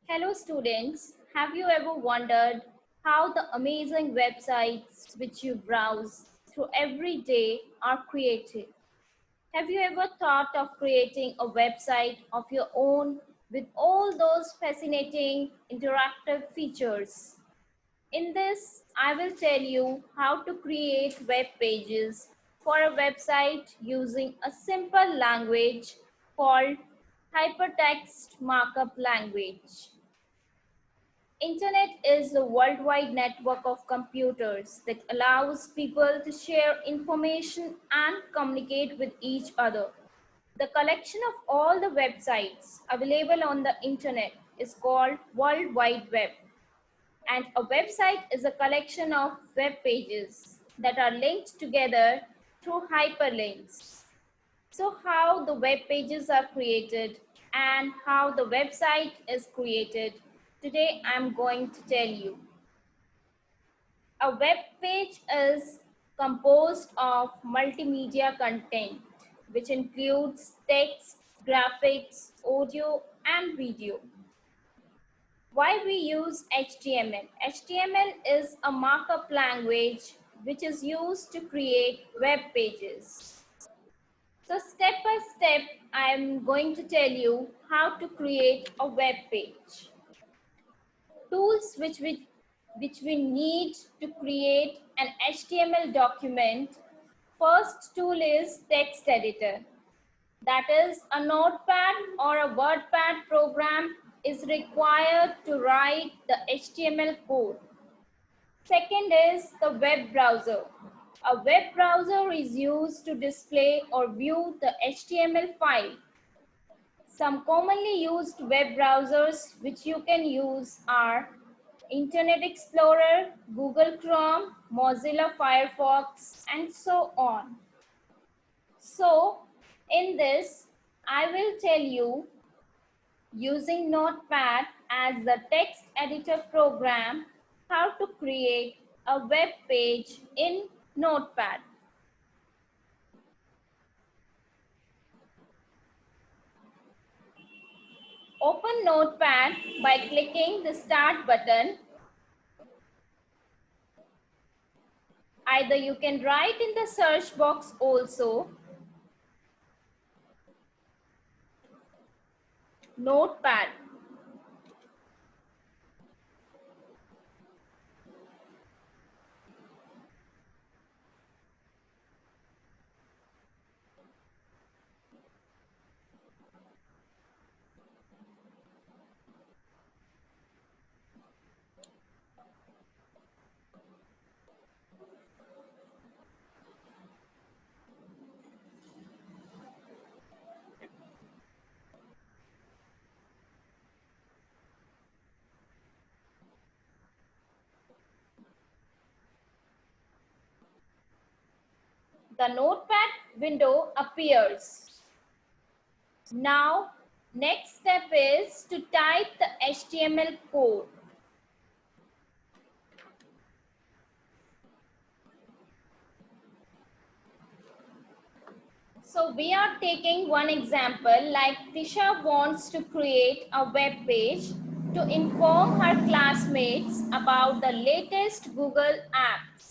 Hello students, have you ever wondered how the amazing websites which you browse through every day are created? Have you ever thought of creating a website of your own with all those fascinating interactive features? In this, I will tell you how to create web pages for a website using a simple language called hypertext markup language. Internet is a worldwide network of computers that allows people to share information and communicate with each other. The collection of all the websites available on the internet is called World Wide Web. And a website is a collection of web pages that are linked together through hyperlinks. So how the web pages are created and how the website is created, today I'm going to tell you. A web page is composed of multimedia content, which includes text, graphics, audio, and video. Why we use HTML? HTML is a markup language which is used to create web pages. So step by step, I am going to tell you how to create a web page. Tools which we need to create an HTML document. First tool is text editor. That is, a notepad or a WordPad program is required to write the HTML code. Second is the web browser. A web browser is used to display or view the HTML file. Some commonly used web browsers which you can use are Internet Explorer, Google Chrome, Mozilla Firefox, and so on. So, in this, I will tell you using Notepad as the text editor program how to create a web page in Notepad. Open Notepad by clicking the Start button. Either you can write in the search box also. Notepad. The Notepad window appears. Now, next step is to type the HTML code. So we are taking one example, like Tisha wants to create a web page to inform her classmates about the latest Google apps.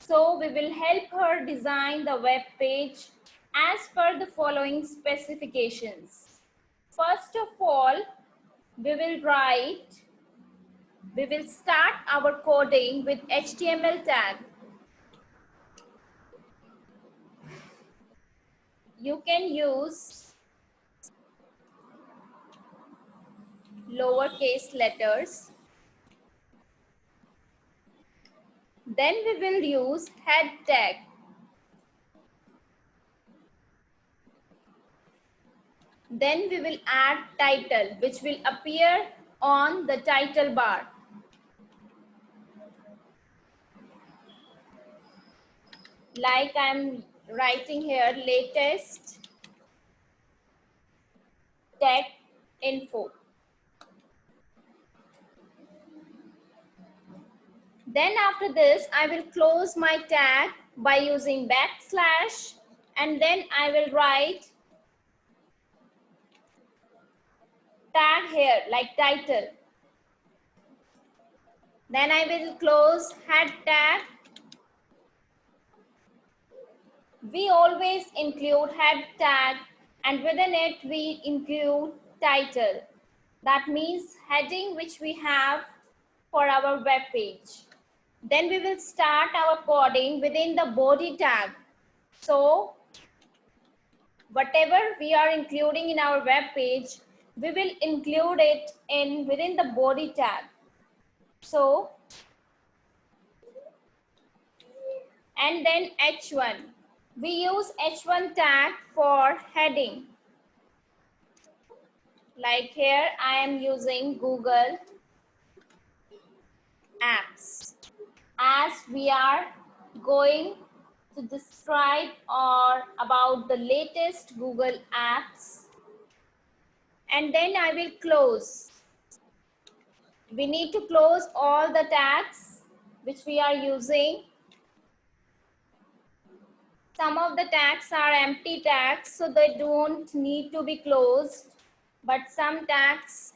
So we will help her design the web page as per the following specifications. First of all, we will start our coding with HTML tag. You can use lowercase letters. Then we will use head tag. Then we will add title, which will appear on the title bar. Like I'm writing here, latest tech info. Then after this, I will close my tag by using backslash, and then I will write tag here like title. Then I will close head tag. We always include head tag and within it we include title. That means heading which we have for our web page. Then we will start our coding within the body tag. So whatever we are including in our web page, we will include it in within the body tag. So, and then H1. We use H1 tag for heading. Like here, I am using Google Apps. As we are going to describe or about the latest Google Apps. And then I will close. We need to close all the tags which we are using. Some of the tags are empty tags, so they don't need to be closed, but some tags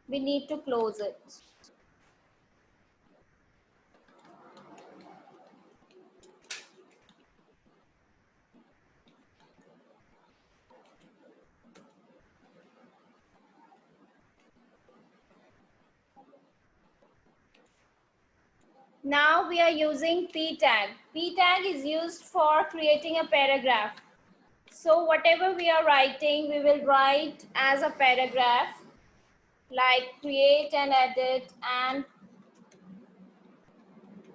we need to close it. Now we are using P tag. P tag is used for creating a paragraph. So whatever we are writing, we will write as a paragraph, like create and edit and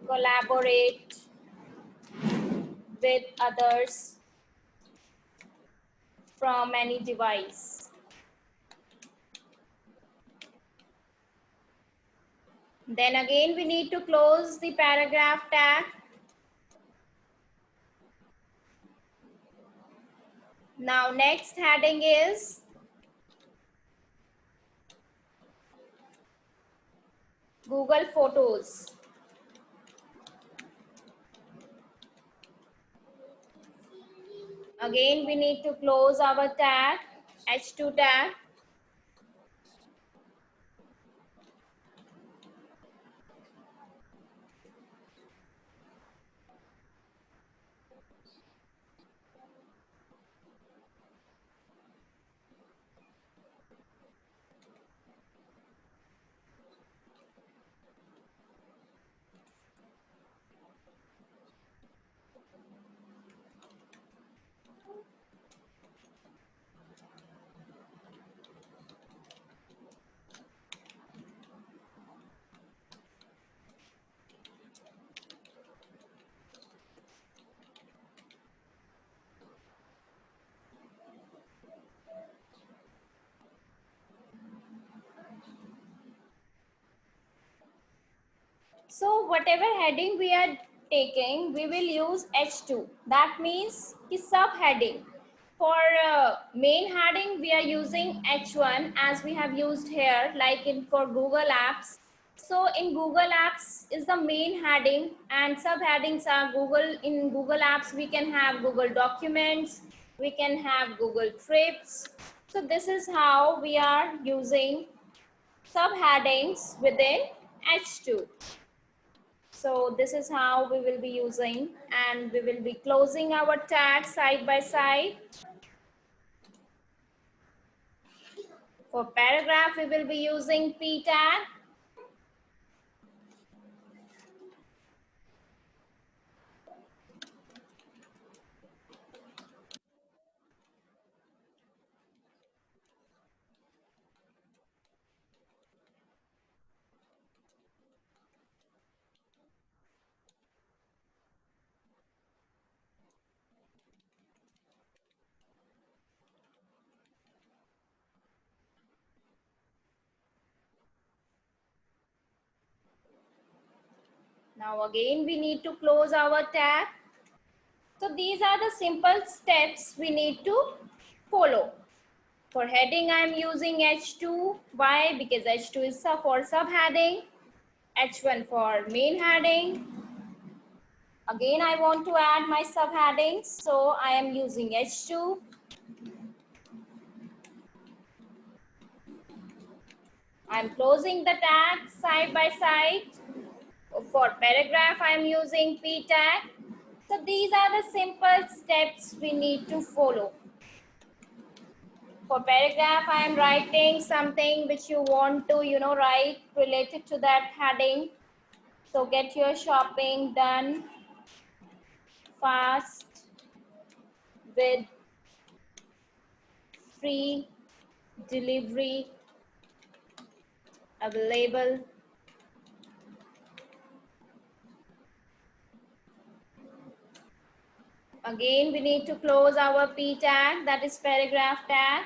collaborate with others from any device. Then again, we need to close the paragraph tag. Now next heading is Google Photos. Again, we need to close our tag, H2 tag. So whatever heading we are taking, we will use H2. That means the subheading. For main heading, we are using H1 as we have used here, like in for Google Apps. So in Google Apps is the main heading and subheadings are Google. In Google Apps, we can have Google Documents, we can have Google Trips. So this is how we are using subheadings within H2. So this is how we will be using, and we will be closing our tags side by side. For paragraph, we will be using P tag. Now again, we need to close our tag. So these are the simple steps we need to follow. For heading, I am using H2. Why? Because H2 is for subheading, H1 for main heading. Again, I want to add my subheadings, so I am using H2. I'm closing the tag side by side. For paragraph, I'm using p tag. So these are the simple steps we need to follow. For paragraph, I am writing something which you want to, write related to that heading. So get your shopping done fast with free delivery available. Again, we need to close our p tag, that is paragraph tag.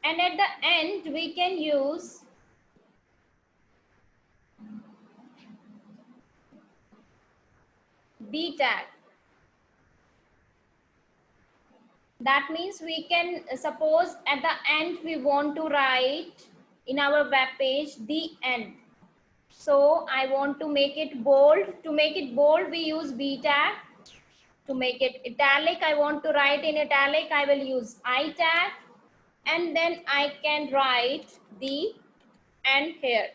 And at the end, we can use b tag. That means we can, suppose at the end we want to write in our web page the end. So I want to make it bold. To make it bold, we use b tag. To make it italic, I want to write in italic, I will use I tag. And then I can write the end here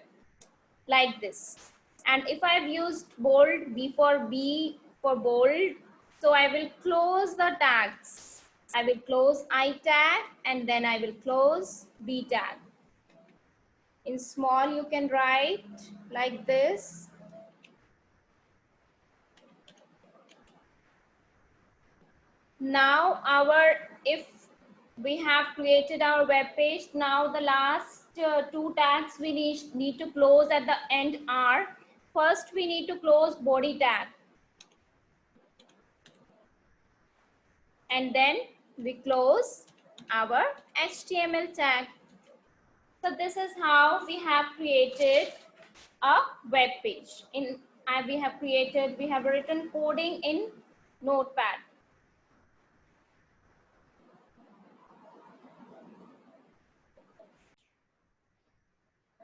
like this. And if I've used bold, B for bold, so I will close the tags. I will close I tag and then I will close B tag. In small, you can write like this. Now if we have created our web page, now the last two tags we need to close at the end are, first we need to close body tag. And then we close our HTML tag. So this is how we have created a web page. We have written coding in Notepad.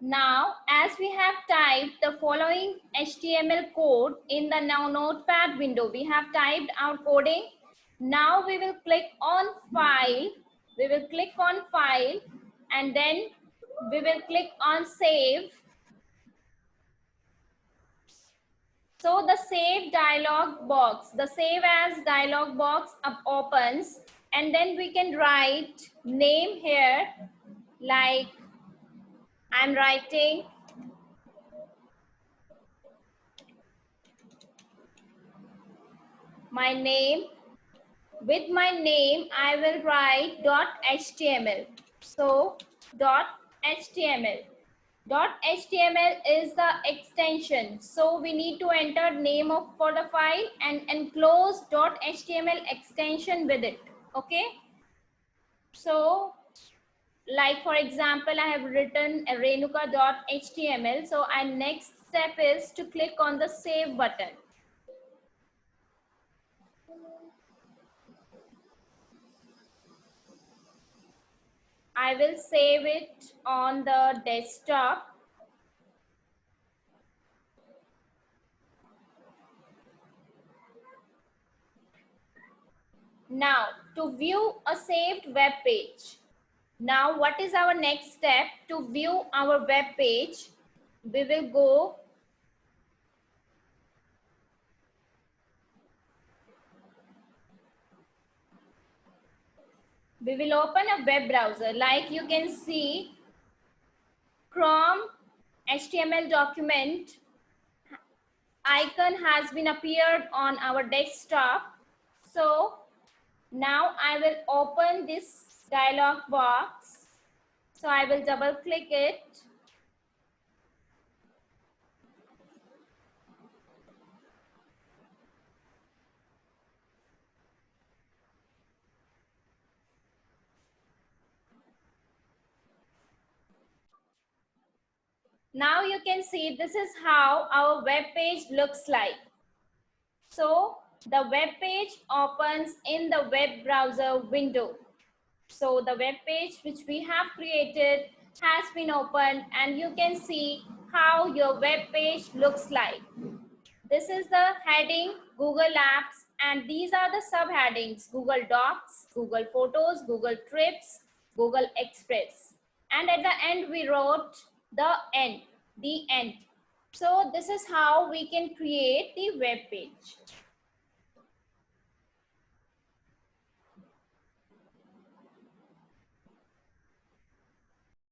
Now, as we have typed the following HTML code in the Notepad window, we have typed our coding. Now we will click on file. We will click on file and then we will click on save. So the save dialog box, the save as dialog box opens, and then we can write name here, like I'm writing my name. With my name, I will write .html. So .html. .html is the extension. So we need to enter name for the file and enclose .html extension with it. Okay. So like for example, I have written renuka.html. So our next step is to click on the save button. I will save it on the desktop. Now, to view a saved web page. Now, what is our next step? To view our web page, we will go we will open a web browser. Like you can see, Chrome HTML document icon has been appeared on our desktop. So now I will open this dialog box. So I will double click it. Now you can see this is how our web page looks like. So the web page opens in the web browser window. So the web page which we have created has been opened and you can see how your web page looks like. This is the heading Google Apps, and these are the subheadings: Google Docs, Google Photos, Google Trips, Google Express. And at the end we wrote the end. So this is how we can create the web page.